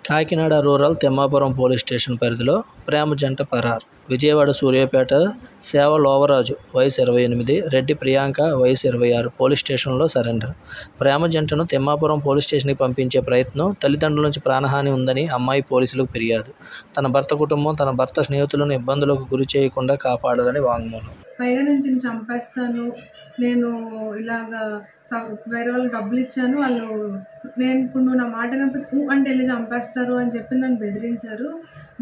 Kakinada rural Timmapuram police station పరిధిలో ప్రేమ జంట పరార్. విజయవాడ సూర్యాపేట సేవ లోవరాజు వయసు 28, రెడ్డి ప్రియాంక వయసు 26 పోలీస్ స్టేషన్లో సరెండర్. ప్రేమ జంటను తిమ్మాపురం పోలీస్ స్టేషన్కి పంపించే ప్రయత్నం. తల్లిదండ్రుల నుంచి ప్రాణహాని ఉందని అమ్మాయి పోలీసులకు ఫిర్యాదు. తన భర్త కుటుంబం, తన భర్త స్నేహితులను ఇబ్బందులకు గురి చేయకుండా కాపాడాలని వాంగ్మూలం. పైగా నేను తిని చంపేస్తాను, నేను ఇలాగా వేరే వాళ్ళకి డబ్బులు ఇచ్చాను, వాళ్ళు నేను ఇప్పుడు నువ్వు నా మాట వినకపోతే అంటే వెళ్ళి చంపేస్తారు అని చెప్పి నన్ను బెదిరించారు.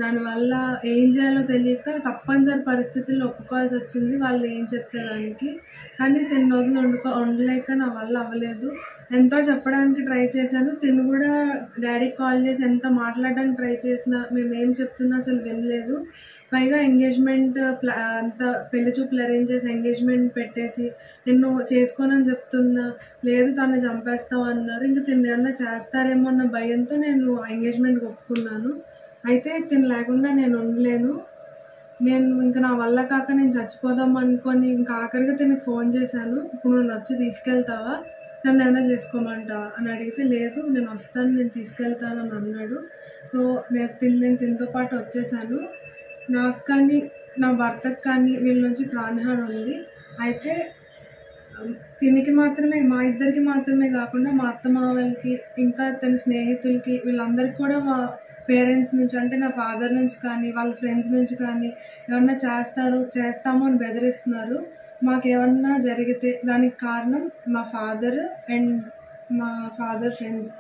దానివల్ల ఏం చేయాలో తెలియక తప్పనిసరి పరిస్థితుల్లో ఒప్పుకోవాల్సి వచ్చింది వాళ్ళు ఏం చెప్తే దానికి. కానీ తిన్న ఉండలేక నా వల్ల అవ్వలేదు. ఎంతో చెప్పడానికి ట్రై చేశాను. తిను కూడా డాడీకి కాల్ చేసి ఎంత మాట్లాడడానికి ట్రై చేసినా మేమేం చెప్తున్నా అసలు వినలేదు. పైగా ఎంగేజ్మెంట్ అంతా పెళ్లి చూపులు అరేంజ్ చేసి ఎంగేజ్మెంట్ పెట్టేసి నిన్ను చేసుకోనని చెప్తున్నా, లేదు తను చంపేస్తావు అన్నారు. ఇంకా తిను ఏమన్నా చేస్తారేమో అన్న భయంతో నేను ఎంగేజ్మెంట్కి ఒప్పుకున్నాను. అయితే తిను లేకుండా నేను ఉండలేను. నేను ఇంకా నా వల్ల కాక నేను చచ్చిపోదాం అనుకొని ఇంకా ఆఖరిగా తినకు ఫోన్ చేశాను. ఇప్పుడు నువ్వు వచ్చి తీసుకెళ్తావా, నన్ను ఏమైనా చేసుకోమంటావా అని అడిగితే, లేదు నేను వస్తాను, నేను తీసుకెళ్తాను అని అన్నాడు. సో నేను తినతో పాటు వచ్చేసాను. నాకు కానీ నా భర్తకు కానీ వీళ్ళ నుంచి ప్రాణహాని ఉంది. అయితే తినికి మాత్రమే, మా ఇద్దరికి మాత్రమే కాకుండా మా అత్తమామలకి, ఇంకా తన స్నేహితులకి, వీళ్ళందరికీ కూడా మా పేరెంట్స్ నుంచి అంటే నా ఫాదర్ నుంచి కానీ వాళ్ళ ఫ్రెండ్స్ నుంచి కానీ ఏమన్నా చేస్తాము అని బెదిరిస్తున్నారు. మాకేమన్నా జరిగితే దానికి కారణం మా ఫాదర్ అండ్ మా ఫాదర్ ఫ్రెండ్స్.